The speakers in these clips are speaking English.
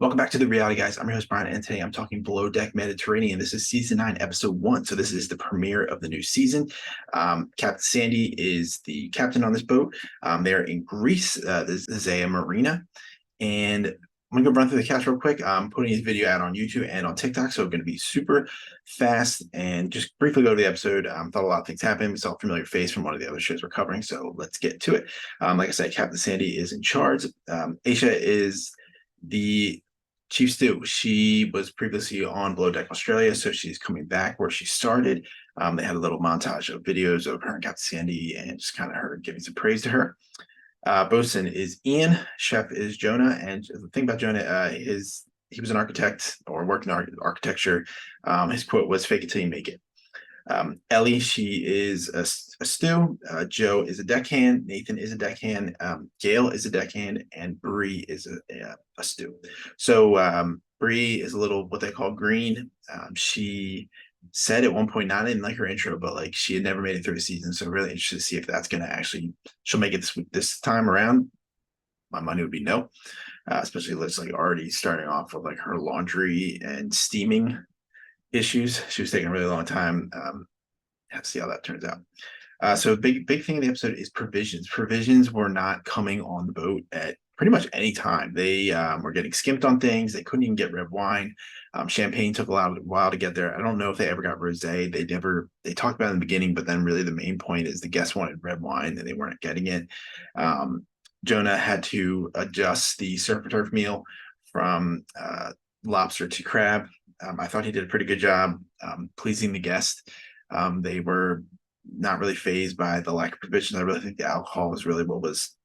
Welcome back to the reality, guys. I'm your host, Brian, and today I'm talking Below Deck Mediterranean. This is season 9, episode 1. So, this is the premiere of the new season. Captain Sandy is the captain on this boat. They're in Greece. This is a marina. And I'm going to go run through the cast real quick. I'm putting this video out on YouTube and on TikTok, so it's going to be super fast. And just briefly go to the episode. Thought a lot of things happened. We saw a familiar face from one of the other shows we're covering, so let's get to it. Like I said, Captain Sandy is in charge. Aisha is the chief stew. She was previously on Below Deck Australia, so she's coming back where she started. They had a little montage of videos of her and Captain Sandy and just kind of her giving some praise to her. Bosun is Ian. Chef is Jonah. And the thing about Jonah, he was an architect or worked in architecture. His quote was "Fake it till you make it." Ellie, she is a stew. Joe is a deckhand. Nathan is a deckhand. Gail is a deckhand, and Bree is a stew. So Bree is a little what they call green. She said at one point, not in like her intro, but like she had never made it through a season. So really interested to see if that's going to actually she'll make it this time around. My money would be no, especially let's like already starting off with like her laundry and steaming issues. She was taking a really long time. Have to see how that turns out. So big thing in the episode is provisions. Provisions were not coming on the boat at pretty much any time. They were getting skimped on things. They couldn't even get red wine. Champagne took a while to get there. I don't know if they ever got rosé. They talked about it in the beginning, but then really the main point is the guests wanted red wine and they weren't getting it. Jonah had to adjust the surf and turf meal from lobster to crab. I thought he did a pretty good job pleasing the guest. They were not really fazed by the lack of provisions. I really think the alcohol was really what was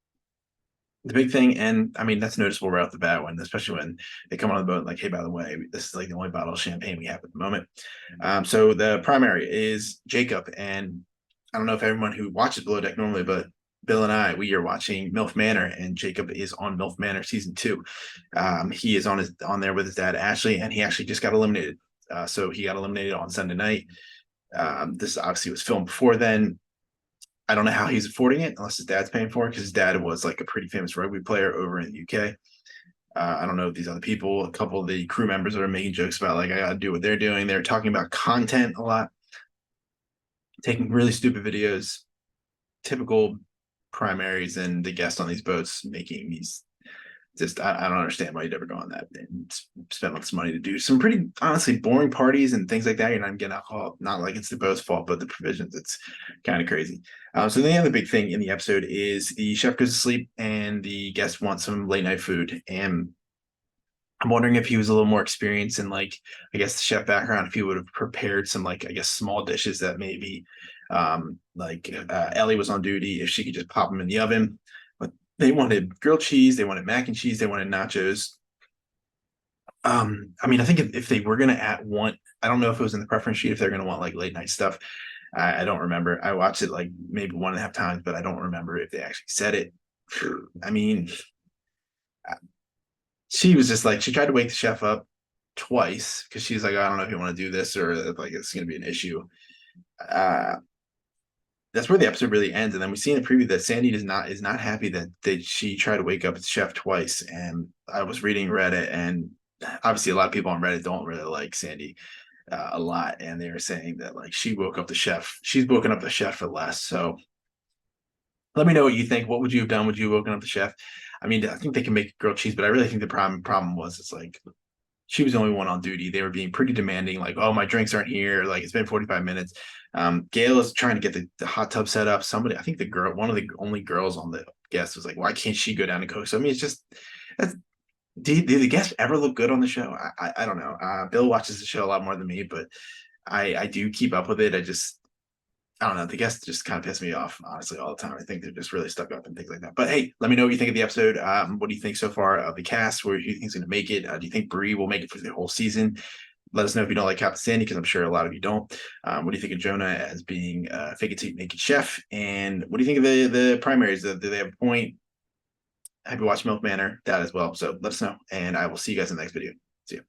the big thing. And I mean, that's noticeable right off the bat especially when they come on the boat, like, hey, by the way, this is like the only bottle of champagne we have at the moment. So the primary is Jacob. And I don't know if everyone who watches Below Deck normally, but Bill and I, we are watching MILF Manor, and Jacob is on MILF Manor season 2. He is on there with his dad, Ashley, and he actually just got eliminated. So he got eliminated on Sunday night. This obviously was filmed before then. I don't know how he's affording it unless his dad's paying for it, because his dad was like a pretty famous rugby player over in the UK. I don't know if these other people, a couple of the crew members that are making jokes about like I gotta do what they're doing. They're talking about content a lot, taking really stupid videos, typical primaries and the guests on these boats making these just I don't understand why you'd ever go on that and spend all this money to do some pretty honestly boring parties and things like that. You're not getting alcohol. Not like it's the boat's fault, but the provisions. It's kind of crazy. So the other big thing in the episode is the chef goes to sleep and the guests want some late night food. And I'm wondering if he was a little more experienced in like I guess the chef background, if he would have prepared some like I guess small dishes that maybe Ellie was on duty, if she could just pop them in the oven. But they wanted grilled cheese, they wanted mac and cheese, they wanted nachos. I mean, I think if they were gonna I don't know if it was in the preference sheet if they're gonna want like late night stuff. I don't remember. I watched it like maybe 1.5 times, but I don't remember if they actually said it. I mean, she was just like she tried to wake the chef up twice because she's like, I don't know if you want to do this or like it's gonna be an issue. Uh, that's where the episode really ends. And then we see in the preview that Sandy is not happy that she tried to wake up the chef twice. And I was reading Reddit, and obviously a lot of people on Reddit don't really like Sandy a lot, and they were saying that like she woke up the chef. She's woken up the chef for less. So let me know what you think. What would you have done? Would you have woken up the chef? I mean, I think they can make grilled cheese, but I really think the problem was it's like she was the only one on duty. They were being pretty demanding, like, oh, my drinks aren't here. Like, it's been 45 minutes. Gail is trying to get the hot tub set up. I think one of the only girls on the guest was like, why can't she go down and cook? So, I mean, it's just, do the guests ever look good on the show? I don't know. Bill watches the show a lot more than me, but I do keep up with it. I don't know. The guests just kind of piss me off, honestly, all the time. I think they're just really stuck up and things like that. But hey, let me know what you think of the episode. What do you think so far of the cast? Where do you think is going to make it? Do you think Bree will make it for the whole season? Let us know if you don't like Captain Sandy, because I'm sure a lot of you don't. What do you think of Jonah as being fake it till you make it chef? And what do you think of the primaries? Do they have a point? Have you watched MILF Manor? That as well. So let us know. And I will see you guys in the next video. See you.